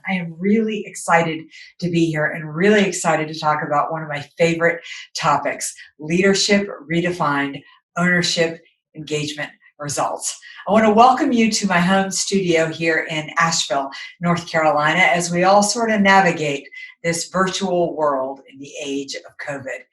I am really excited to be here and really excited to talk about one of my favorite topics, leadership redefined, ownership, engagement, results. I want to welcome you to my home studio here in Asheville, North Carolina, as we all sort of navigate this virtual world in the age of COVID.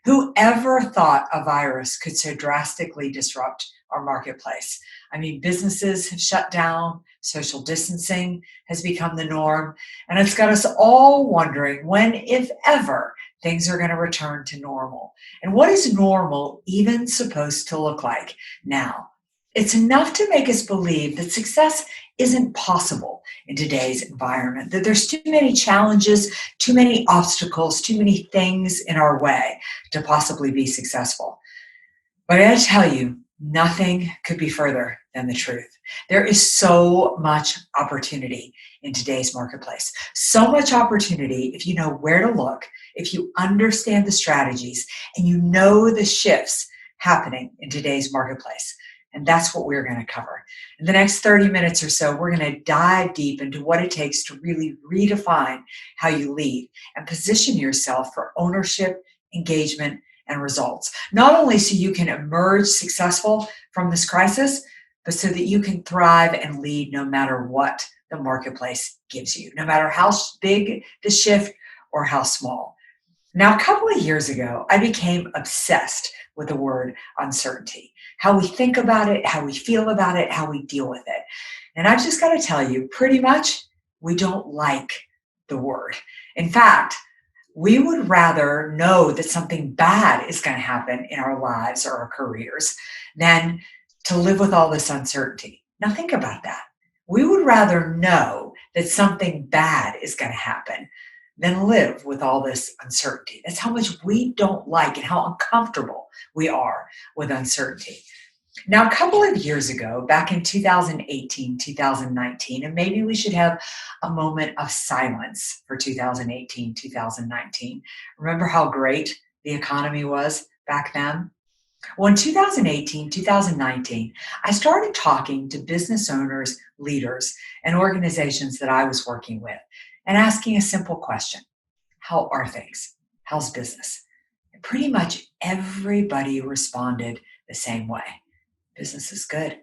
Whoever thought a virus could so drastically disrupt our marketplace? I mean, businesses have shut down, social distancing has become the norm, and it's got us all wondering when, if ever, things are going to return to normal. And what is normal even supposed to look like now? It's enough to make us believe that success isn't possible in today's environment, that there's too many challenges, too many obstacles, too many things in our way to possibly be successful. But I tell you, nothing could be further than the truth. There is so much opportunity in today's marketplace. So much opportunity if you know where to look, if you understand the strategies, and you know the shifts happening in today's marketplace. And that's what we're going to cover. In the next 30 minutes or so, we're going to dive deep into what it takes to really redefine how you lead and position yourself for ownership, engagement, and results. Not only so you can emerge successful from this crisis, but so that you can thrive and lead no matter what the marketplace gives you, no matter how big the shift or how small. Now, a couple of years ago, I became obsessed with the word uncertainty, how we think about it, how we feel about it, how we deal with it. And I've just got to tell you, pretty much, we don't like the word. In fact, we would rather know that something bad is going to happen in our lives or our careers than to live with all this uncertainty. Now think about that. We would rather know that something bad is going to happen than live with all this uncertainty. That's how much we don't like and how uncomfortable we are with uncertainty. Now, a couple of years ago, back in 2018, 2019, and maybe we should have a moment of silence for 2018, 2019. Remember how great the economy was back then? Well, in 2018, 2019, I started talking to business owners, leaders, and organizations that I was working with and asking a simple question. How are things? How's business? And pretty much everybody responded the same way. Business is good.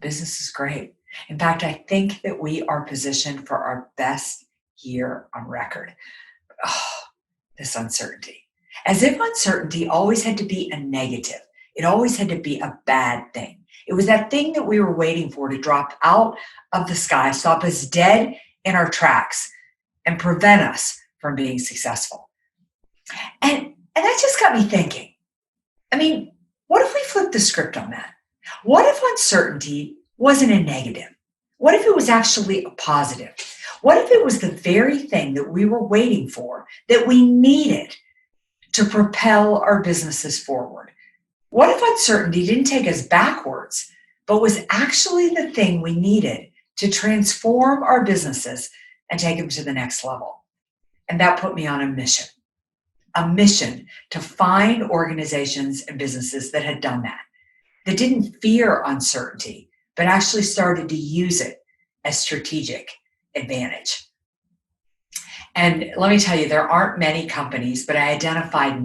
Business is great. In fact, I think that we are positioned for our best year on record. Oh, this uncertainty. As if uncertainty always had to be a negative. It always had to be a bad thing. It was that thing that we were waiting for to drop out of the sky, stop us dead in our tracks, and prevent us from being successful. And that just got me thinking. I mean, what if we flipped the script on that? What if uncertainty wasn't a negative? What if it was actually a positive? What if it was the very thing that we were waiting for, that we needed to propel our businesses forward? What if uncertainty didn't take us backwards, but was actually the thing we needed to transform our businesses and take them to the next level? And that put me on a mission to find organizations and businesses that had done that didn't fear uncertainty, but actually started to use it as strategic advantage. And let me tell you, there aren't many companies, but I identified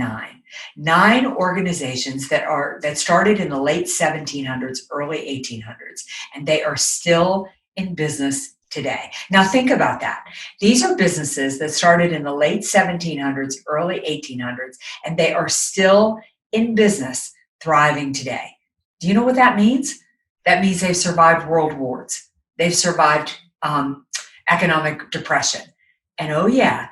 nine organizations that started in the late 1700s, early 1800s, and they are still in business today. Now think about that. These are businesses that started in the late 1700s, early 1800s, and they are still in business, thriving today. Do you know what that means? That means they've survived world wars. They've survived economic depression. And oh yeah,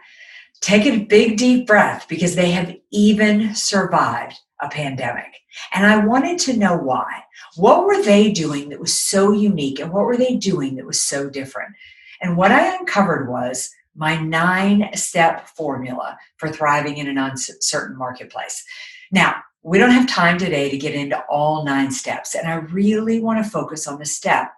take a big deep breath, because they have even survived a pandemic. And I wanted to know why. What were they doing that was so unique, and what were they doing that was so different? And what I uncovered was my 9-step formula for thriving in an uncertain marketplace. Now, we don't have time today to get into all 9 steps, and I really want to focus on the step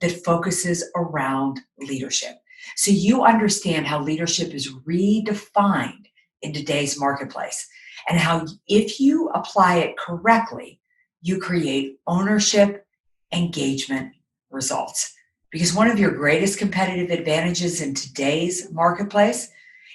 that focuses around leadership. So you understand how leadership is redefined in today's marketplace, and how if you apply it correctly, you create ownership, engagement, results. Because one of your greatest competitive advantages in today's marketplace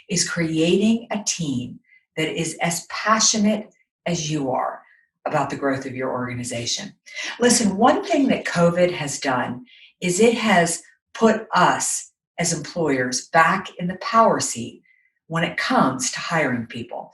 is creating a team that is as passionate as you are about the growth of your organization. Listen, one thing that COVID has done is it has put us as employers back in the power seat when it comes to hiring people.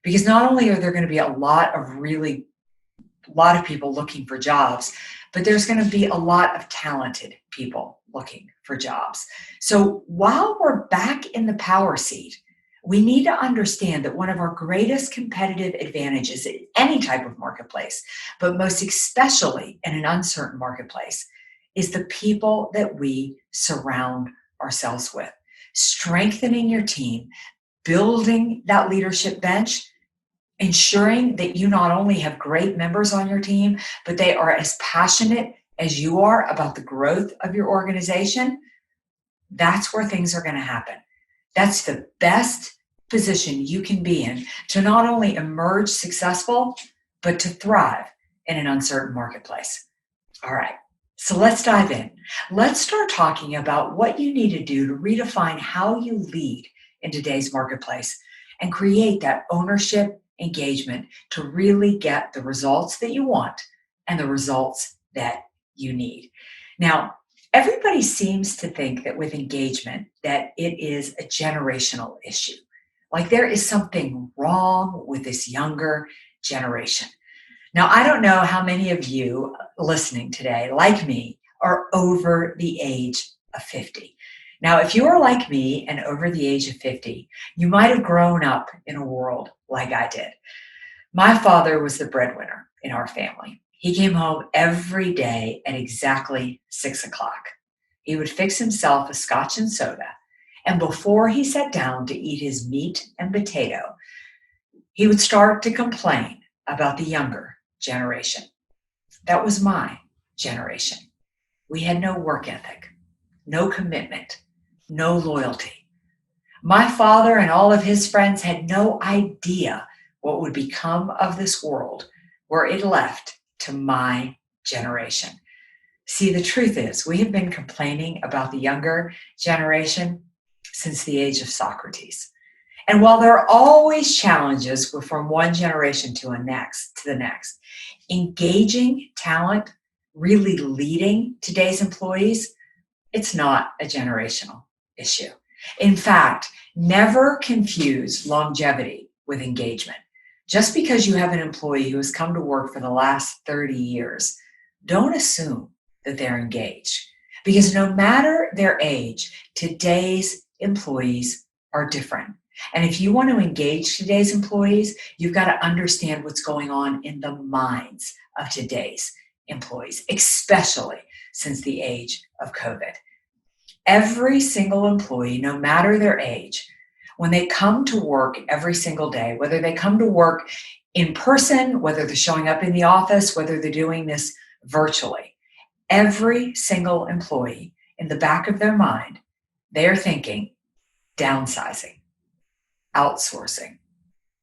Because not only are there going to be a lot of people looking for jobs, but there's going to be a lot of talented people looking for jobs. So while we're back in the power seat, we need to understand that one of our greatest competitive advantages in any type of marketplace, but most especially in an uncertain marketplace, is the people that we surround ourselves with. Strengthening your team, building that leadership bench, ensuring that you not only have great members on your team, but they are as passionate as you are about the growth of your organization. That's where things are going to happen. That's the best position you can be in to not only emerge successful, but to thrive in an uncertain marketplace. All right, so let's dive in. Let's start talking about what you need to do to redefine how you lead in today's marketplace and create that ownership engagement to really get the results that you want and the results that you need. Now, everybody seems to think that with engagement, that it is a generational issue. Like there is something wrong with this younger generation. Now, I don't know how many of you listening today, like me, are over the age of 50. Now, if you are like me and over the age of 50, you might have grown up in a world like I did. My father was the breadwinner in our family. He came home every day at exactly 6 o'clock. He would fix himself a scotch and soda, and before he sat down to eat his meat and potato, he would start to complain about the younger generation. That was my generation. We had no work ethic, no commitment, no loyalty. My father and all of his friends had no idea what would become of this world were it left to my generation. See, the truth is, we have been complaining about the younger generation since the age of Socrates. And while there are always challenges from one generation to the next, engaging talent, really leading today's employees, it's not a generational issue. In fact, never confuse longevity with engagement. Just because you have an employee who has come to work for the last 30 years, don't assume that they're engaged. Because no matter their age, today's employees are different. And if you want to engage today's employees, you've got to understand what's going on in the minds of today's employees, especially since the age of COVID. Every single employee, no matter their age, when they come to work every single day, whether they come to work in person, whether they're showing up in the office, whether they're doing this virtually, every single employee in the back of their mind, they are thinking downsizing, outsourcing,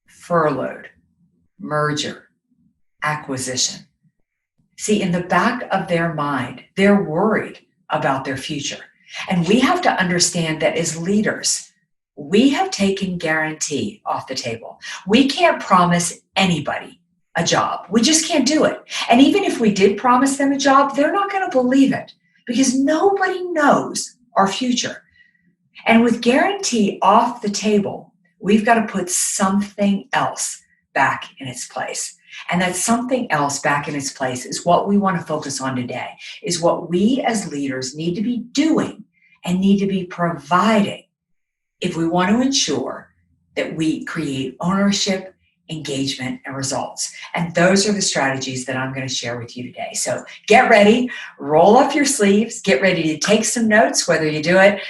furloughed, merger, acquisition. See, in the back of their mind, they're worried about their future. And we have to understand that as leaders, we have taken guarantee off the table. We can't promise anybody a job. We just can't do it. And even if we did promise them a job, they're not going to believe it because nobody knows our future. And with guarantee off the table, we've got to put something else back in its place. And that something else back in its place is what we want to focus on today, is what we as leaders need to be doing and need to be providing if we want to ensure that we create ownership, engagement, and results. And those are the strategies that I'm going to share with you today. So get ready, roll up your sleeves, get ready to take some notes, whether you do it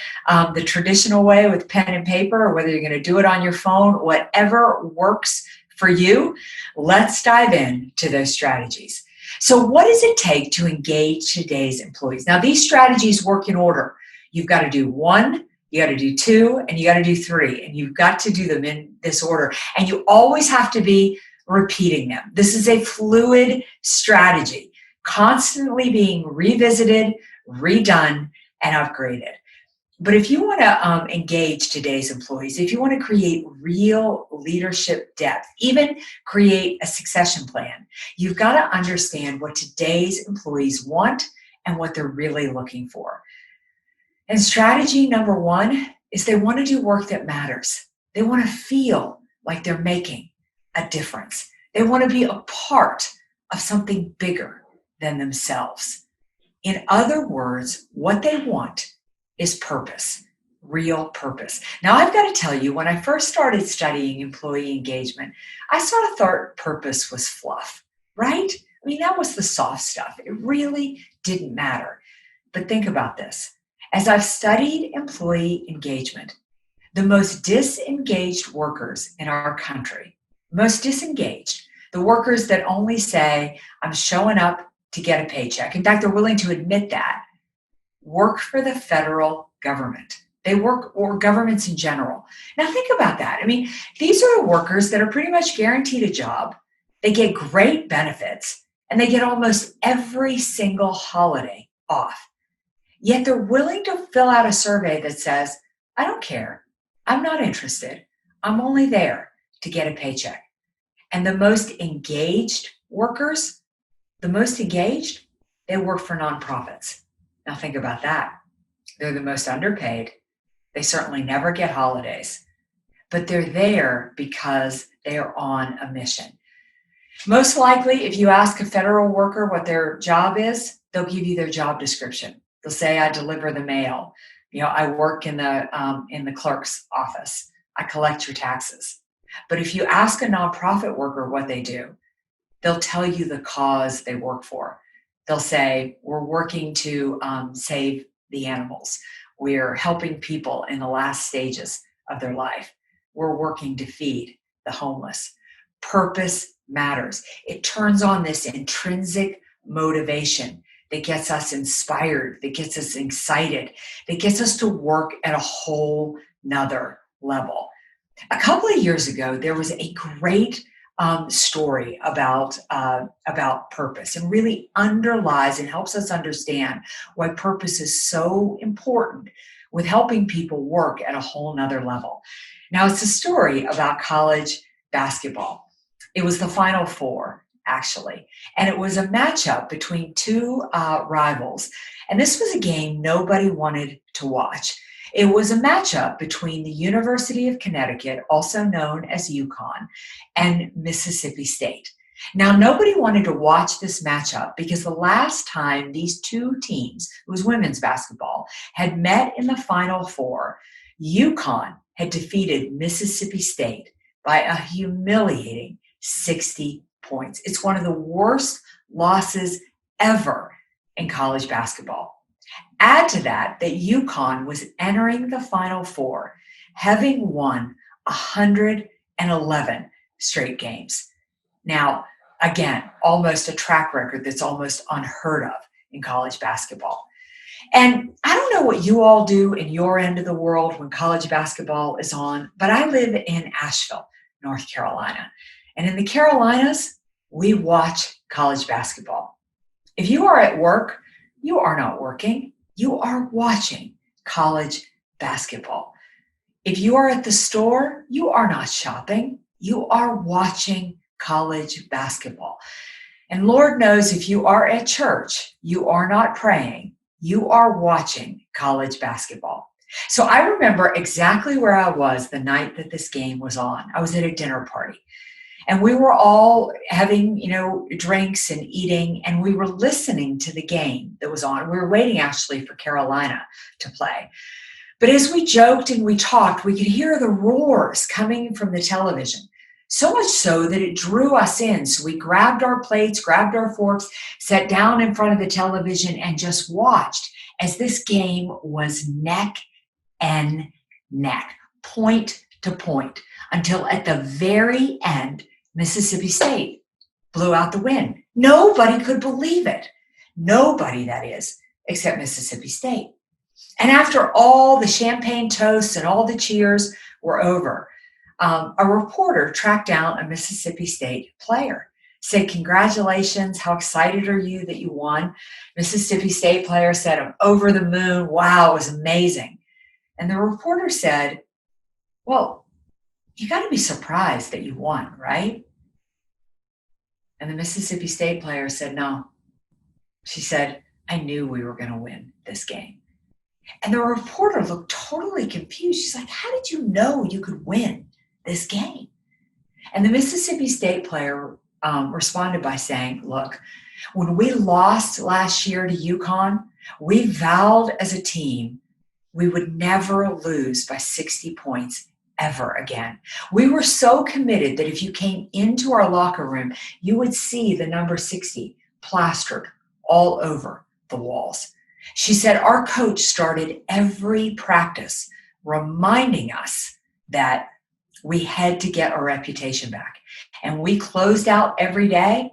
the traditional way with pen and paper or whether you're going to do it on your phone, whatever works for you. Let's dive into those strategies. So what does it take to engage today's employees? Now, these strategies work in order. You've got to do 1, you got to do 2, and you got to do 3, and you've got to do them in this order. And you always have to be repeating them. This is a fluid strategy, constantly being revisited, redone, and upgraded. But if you want to engage today's employees, if you want to create real leadership depth, even create a succession plan, you've got to understand what today's employees want and what they're really looking for. And strategy number one is they want to do work that matters. They want to feel like they're making a difference. They want to be a part of something bigger than themselves. In other words, what they want is purpose, real purpose. Now, I've got to tell you, when I first started studying employee engagement, I sort of thought purpose was fluff, right? I mean, that was the soft stuff. It really didn't matter. But think about this. As I've studied employee engagement, the most disengaged workers in our country, most disengaged, the workers that only say, I'm showing up to get a paycheck. In fact, they're willing to admit that, work for the federal government. They work, or governments in general. Now think about that. I mean, these are the workers that are pretty much guaranteed a job. They get great benefits, and they get almost every single holiday off. Yet they're willing to fill out a survey that says, I don't care. I'm not interested. I'm only there to get a paycheck. And the most engaged workers, they work for nonprofits. Now think about that. They're the most underpaid. They certainly never get holidays, but they're there because they are on a mission. Most likely, if you ask a federal worker what their job is, they'll give you their job description. They'll say, I deliver the mail. I work in the clerk's office. I collect your taxes. But if you ask a nonprofit worker what they do, they'll tell you the cause they work for. They'll say, we're working to save the animals. We're helping people in the last stages of their life. We're working to feed the homeless. Purpose matters. It turns on this intrinsic motivation that gets us inspired, that gets us excited, that gets us to work at a whole nother level. A couple of years ago, there was a great story about purpose, and really underlies and helps us understand why purpose is so important with helping people work at a whole nother level. Now, it's a story about college basketball. It was the Final Four, actually, and it was a matchup between two rivals. And this was a game nobody wanted to watch. It was a matchup between the University of Connecticut, also known as UConn, and Mississippi State. Now, nobody wanted to watch this matchup because the last time these two teams, it was women's basketball, had met in the Final Four, UConn had defeated Mississippi State by a humiliating 60 points. It's one of the worst losses ever in college basketball. Add to that UConn was entering the Final Four, having won 111 straight games. Now, again, almost a track record that's almost unheard of in college basketball. And I don't know what you all do in your end of the world when college basketball is on, but I live in Asheville, North Carolina. And in the Carolinas, we watch college basketball. If you are at work, you are not working. You are watching college basketball. If you are at the store, you are not shopping. You are watching college basketball. And Lord knows if you are at church, you are not praying. You are watching college basketball. So I remember exactly where I was the night that this game was on. I was at a dinner party. And we were all having, drinks and eating, and we were listening to the game that was on. We were waiting actually for Carolina to play. But as we joked and we talked, we could hear the roars coming from the television. So much so that it drew us in. So we grabbed our plates, grabbed our forks, sat down in front of the television and just watched as this game was neck and neck, point to point, until at the very end, Mississippi State blew out the win. Nobody could believe it. Nobody, that is, except Mississippi State. And after all the champagne toasts and all the cheers were over, a reporter tracked down a Mississippi State player, said, congratulations, how excited are you that you won? Mississippi State player said, I'm over the moon. Wow, it was amazing. And the reporter said, well, you got to be surprised that you won, right? And the Mississippi State player said, no. She said, I knew we were going to win this game. And the reporter looked totally confused. She's like, how did you know you could win this game? And the Mississippi State player responded by saying, look, when we lost last year to UConn, we vowed as a team we would never lose by 60 points ever again. We were so committed that if you came into our locker room, you would see the number 60 plastered all over the walls. She said, our coach started every practice reminding us that we had to get our reputation back. And we closed out every day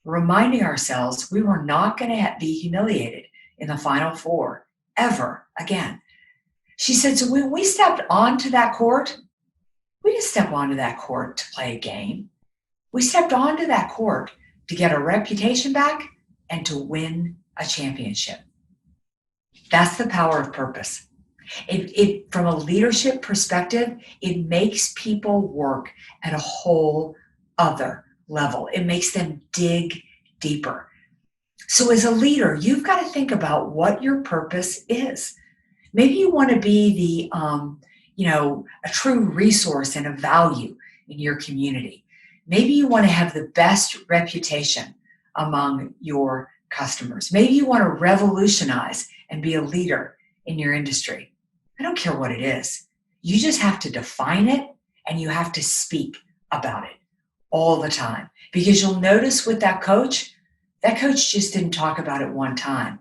reminding ourselves we were not going to be humiliated in the Final Four ever again. She said, so when we stepped onto that court, we didn't step onto that court to play a game. We stepped onto that court to get our reputation back and to win a championship. That's the power of purpose. It from a leadership perspective, it makes people work at a whole other level. It makes them dig deeper. So as a leader, you've got to think about what your purpose is. Maybe you want to be a true resource and a value in your community. Maybe you want to have the best reputation among your customers. Maybe you want to revolutionize and be a leader in your industry. I don't care what it is. You just have to define it and you have to speak about it all the time. Because you'll notice with that coach just didn't talk about it one time.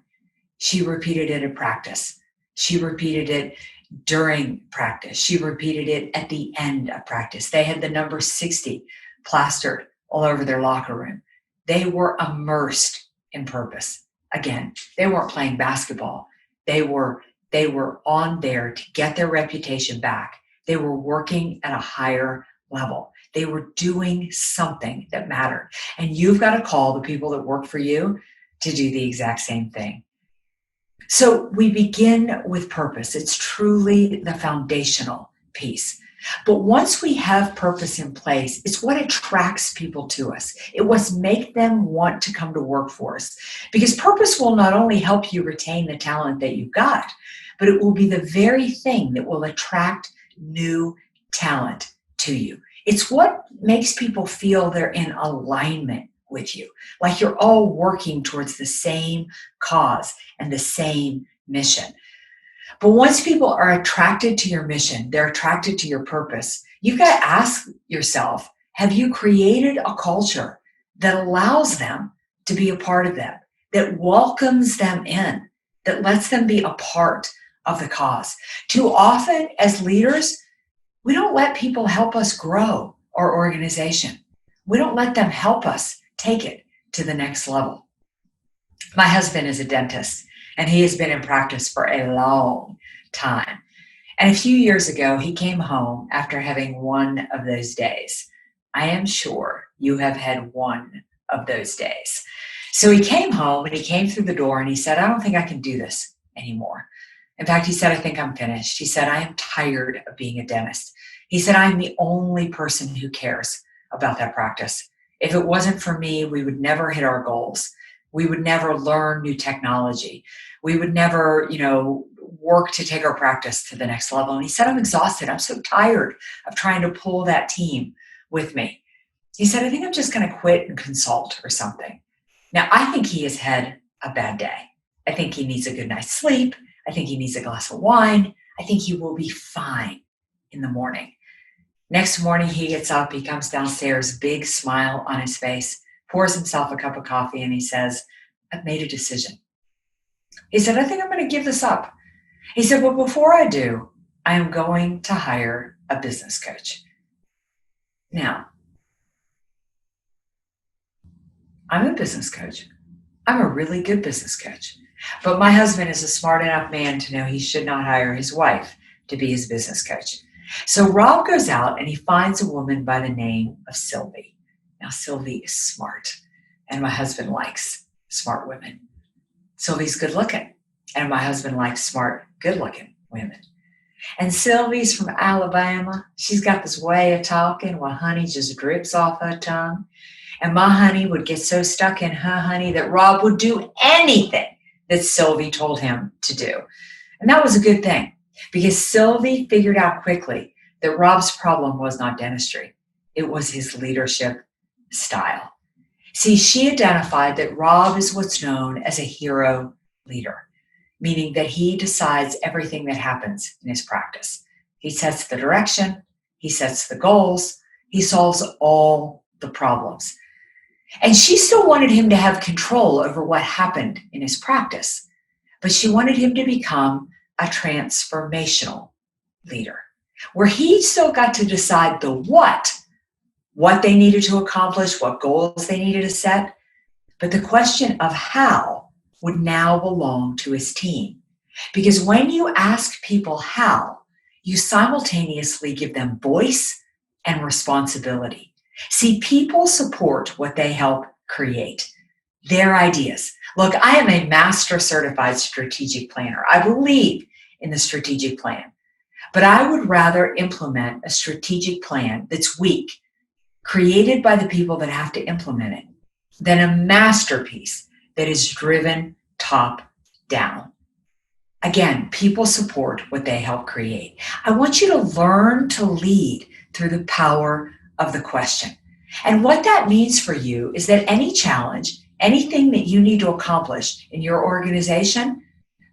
She repeated it at practice. She repeated it during practice. She repeated it at the end of practice. They had the number 60 plastered all over their locker room. They were immersed in purpose. Again, they weren't playing basketball. They were on there to get their reputation back. They were working at a higher level. They were doing something that mattered. And you've got to call the people that work for you to do the exact same thing. So we begin with purpose. It's truly the foundational piece. But once we have purpose in place, it's what attracts people to us. It was make them want to come to work for us. Because purpose will not only help you retain the talent that you've got, but it will be the very thing that will attract new talent to you. It's what makes people feel they're in alignment with you, like you're all working towards the same cause and the same mission. But once people are attracted to your mission, they're attracted to your purpose, you've got to ask yourself, have you created a culture that allows them to be a part of that, that welcomes them in, that lets them be a part of the cause? Too often as leaders, we don't let people help us grow our organization. We don't let them help us take it to the next level. My husband is a dentist, and he has been in practice for a long time. And a few years ago, he came home after having one of those days. I am sure you have had one of those days. So he came home and he came through the door and he said, I don't think I can do this anymore. In fact, he said, I think I'm finished. He said, I am tired of being a dentist. He said, I'm the only person who cares about that practice. If it wasn't for me, we would never hit our goals. We would never learn new technology. We would never, work to take our practice to the next level. And he said, I'm exhausted. I'm so tired of trying to pull that team with me. He said, I think I'm just going to quit and consult or something. Now, I think he has had a bad day. I think he needs a good night's sleep. I think he needs a glass of wine. I think he will be fine in the morning. Next morning, he gets up, he comes downstairs, big smile on his face, pours himself a cup of coffee, and he says, I've made a decision. He said, I think I'm going to give this up. He said, but before I do, I am going to hire a business coach. Now, I'm a business coach. I'm a really good business coach. But my husband is a smart enough man to know he should not hire his wife to be his business coach. So Rob goes out and he finds a woman by the name of Sylvie. Now, Sylvie is smart, and my husband likes smart women. Sylvie's good looking, and my husband likes smart, good looking women. And Sylvie's from Alabama. She's got this way of talking while honey just drips off her tongue. And my honey would get so stuck in her honey that Rob would do anything that Sylvie told him to do. And that was a good thing because Sylvie figured out quickly that Rob's problem was not dentistry. It was his leadership style. See, she identified that Rob is what's known as a hero leader, meaning that he decides everything that happens in his practice. He sets the direction, he sets the goals, he solves all the problems. And she still wanted him to have control over what happened in his practice, but she wanted him to become a transformational leader, where he still got to decide the what they needed to accomplish, what goals they needed to set, but the question of how would now belong to his team. Because when you ask people how, you simultaneously give them voice and responsibility. See, people support what they help create, their ideas. Look, I am a master certified strategic planner. I believe in the strategic plan, but I would rather implement a strategic plan that's weak, created by the people that have to implement it, than a masterpiece that is driven top down. Again, people support what they help create. I want you to learn to lead through the power of the question. And what that means for you is that any challenge, anything that you need to accomplish in your organization,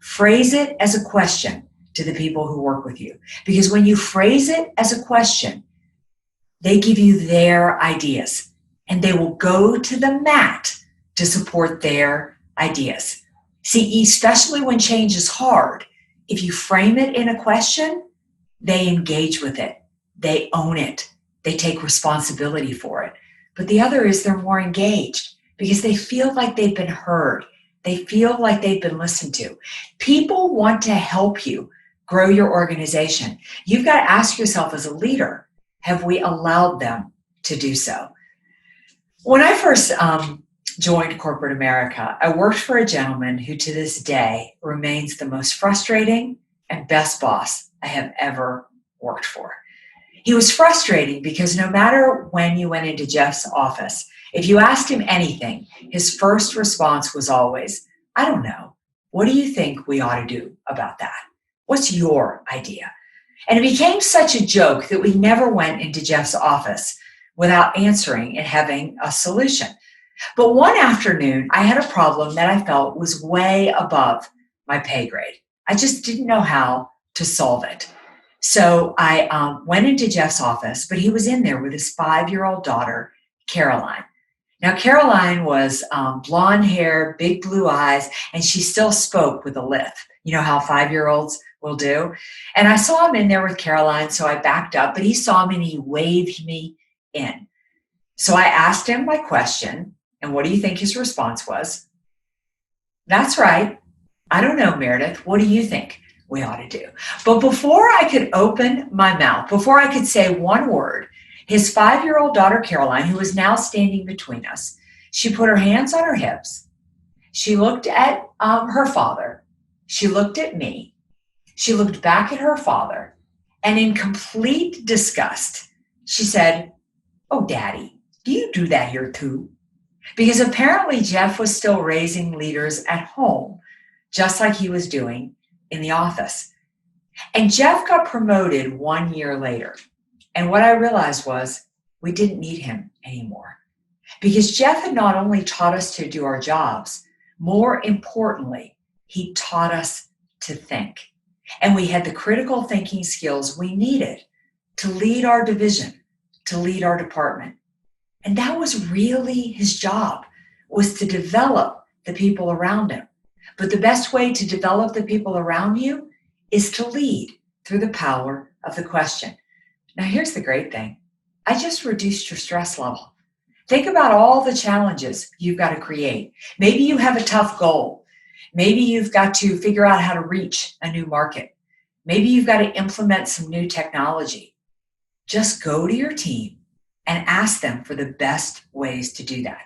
phrase it as a question to the people who work with you. Because when you phrase it as a question, they give you their ideas and they will go to the mat to support their ideas. See, especially when change is hard, if you frame it in a question, they engage with it. They own it. They take responsibility for it. But the other is they're more engaged because they feel like they've been heard. They feel like they've been listened to. People want to help you grow your organization. You've got to ask yourself as a leader, have we allowed them to do so? When I first joined corporate America, I worked for a gentleman who to this day remains the most frustrating and best boss I have ever worked for. He was frustrating because no matter when you went into Jeff's office, if you asked him anything, his first response was always, I don't know. What do you think we ought to do about that? What's your idea? And it became such a joke that we never went into Jeff's office without answering and having a solution. But one afternoon, I had a problem that I felt was way above my pay grade. I just didn't know how to solve it. So I went into Jeff's office, but he was in there with his 5-year-old daughter, Caroline. Now, Caroline was blonde hair, big blue eyes, and she still spoke with a lisp. You know how 5-year-olds will do? And I saw him in there with Caroline, so I backed up, but he saw me and he waved me in. So I asked him my question, and what do you think his response was? That's right. I don't know, Meridith. What do you think we ought to do? But before I could open my mouth, before I could say one word, his 5-year-old daughter, Caroline, who was now standing between us, she put her hands on her hips. She looked at her father. She looked at me. She looked back at her father. And in complete disgust, she said, oh, Daddy, do you do that here too? Because apparently Jeff was still raising leaders at home, just like he was doing in the office. And Jeff got promoted 1 year later. And what I realized was we didn't need him anymore. Because Jeff had not only taught us to do our jobs, more importantly, he taught us to think. And we had the critical thinking skills we needed to lead our division, to lead our department. And that was really his job, was to develop the people around him. But the best way to develop the people around you is to lead through the power of the question. Now, here's the great thing. I just reduced your stress level. Think about all the challenges you've got to create. Maybe you have a tough goal. Maybe you've got to figure out how to reach a new market. Maybe you've got to implement some new technology. Just go to your team and ask them for the best ways to do that.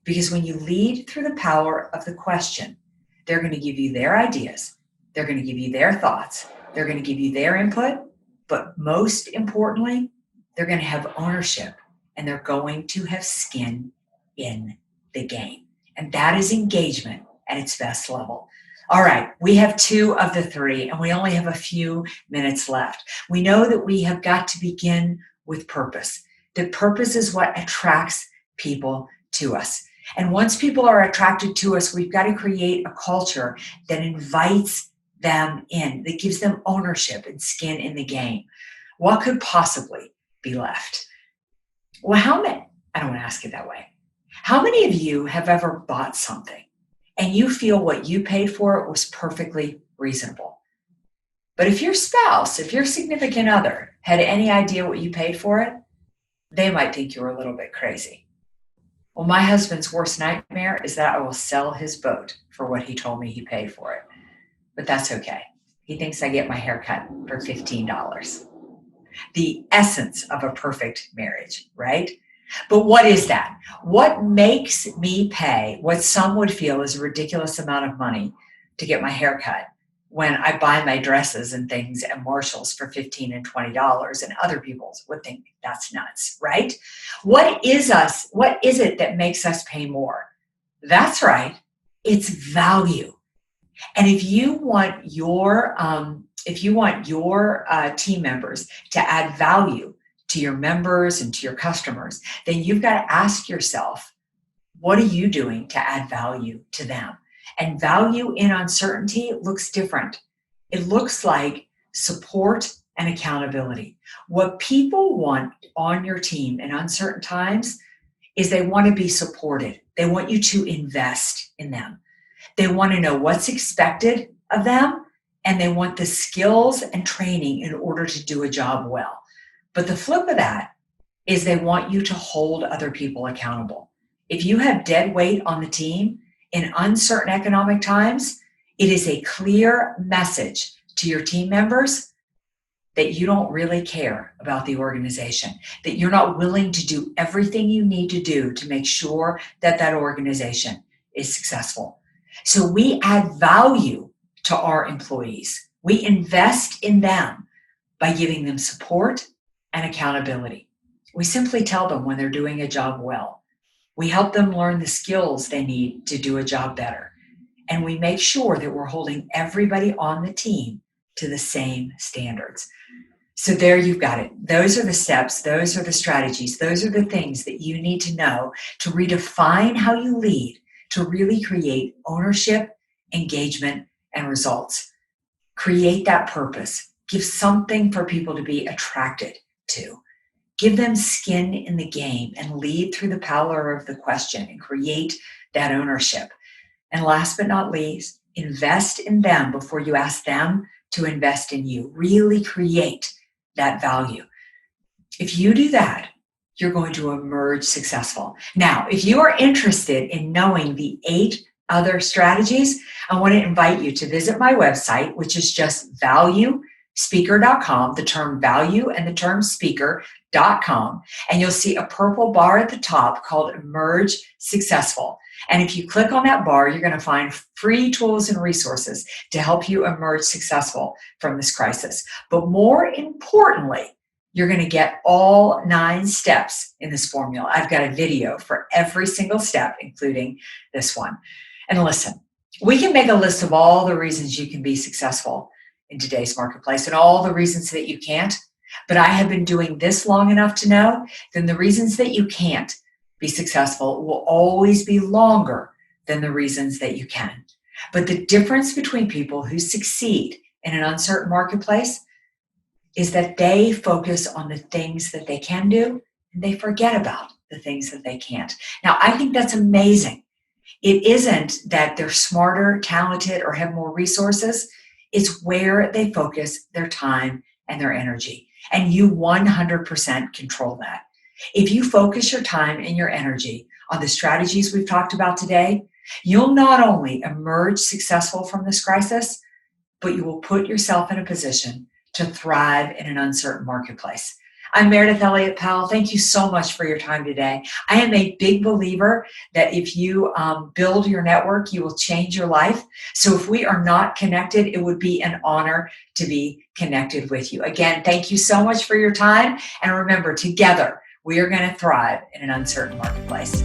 Because when you lead through the power of the question, they're going to give you their ideas. They're going to give you their thoughts. They're going to give you their input. But most importantly, they're going to have ownership and they're going to have skin in the game. And that is engagement at its best level. All right, we have 2 of the 3 and we only have a few minutes left. We know that we have got to begin with purpose. That purpose is what attracts people to us. And once people are attracted to us, we've got to create a culture that invites them in, that gives them ownership and skin in the game. What could possibly be left? Well, I don't want to ask it that way. How many of you have ever bought something and you feel what you paid for it was perfectly reasonable? But if your spouse, if your significant other had any idea what you paid for it, they might think you were a little bit crazy. Well, my husband's worst nightmare is that I will sell his boat for what he told me he paid for it. But that's okay. He thinks I get my hair cut for $15. The essence of a perfect marriage, right? But what is that? What makes me pay what some would feel is a ridiculous amount of money to get my hair cut when I buy my dresses and things at Marshall's for $15 and $20 and other people would think that's nuts, right? What is it that makes us pay more? That's right. It's value. And if you want your team members to add value to your members and to your customers, then you've got to ask yourself, what are you doing to add value to them? And value in uncertainty looks different. It looks like support and accountability. What people want on your team in uncertain times is they want to be supported. They want you to invest in them. They want to know what's expected of them, and they want the skills and training in order to do a job well. But the flip of that is they want you to hold other people accountable. If you have dead weight on the team in uncertain economic times, it is a clear message to your team members that you don't really care about the organization, that you're not willing to do everything you need to do to make sure that that organization is successful. So we add value to our employees. We invest in them by giving them support and accountability. We simply tell them when they're doing a job well. We help them learn the skills they need to do a job better. And we make sure that we're holding everybody on the team to the same standards. So there you've got it. Those are the steps. Those are the strategies. Those are the things that you need to know to redefine how you lead, to really create ownership, engagement, and results. Create that purpose. Give something for people to be attracted to. Give them skin in the game and lead through the power of the question and create that ownership. And last but not least, invest in them before you ask them to invest in you. Really create that value. If you do that, you're going to emerge successful. Now, if you are interested in knowing the 8 other strategies, I want to invite you to visit my website, which is just valuespeaker.com, the term value and the term speaker.com. And you'll see a purple bar at the top called Emerge Successful. And if you click on that bar, you're going to find free tools and resources to help you emerge successful from this crisis. But more importantly, you're going to get all 9 steps in this formula. I've got a video for every single step, including this one. And listen, we can make a list of all the reasons you can be successful in today's marketplace and all the reasons that you can't. But I have been doing this long enough to know that the reasons that you can't be successful will always be longer than the reasons that you can. But the difference between people who succeed in an uncertain marketplace is that they focus on the things that they can do and they forget about the things that they can't. Now, I think that's amazing. It isn't that they're smarter, talented, or have more resources. It's where they focus their time and their energy. And you 100% control that. If you focus your time and your energy on the strategies we've talked about today, you'll not only emerge successful from this crisis, but you will put yourself in a position to thrive in an uncertain marketplace. I'm Meredith Elliott Powell. Thank you so much for your time today. I am a big believer that if you build your network, you will change your life. So if we are not connected, it would be an honor to be connected with you. Again, thank you so much for your time. And remember, together, we are going to thrive in an uncertain marketplace.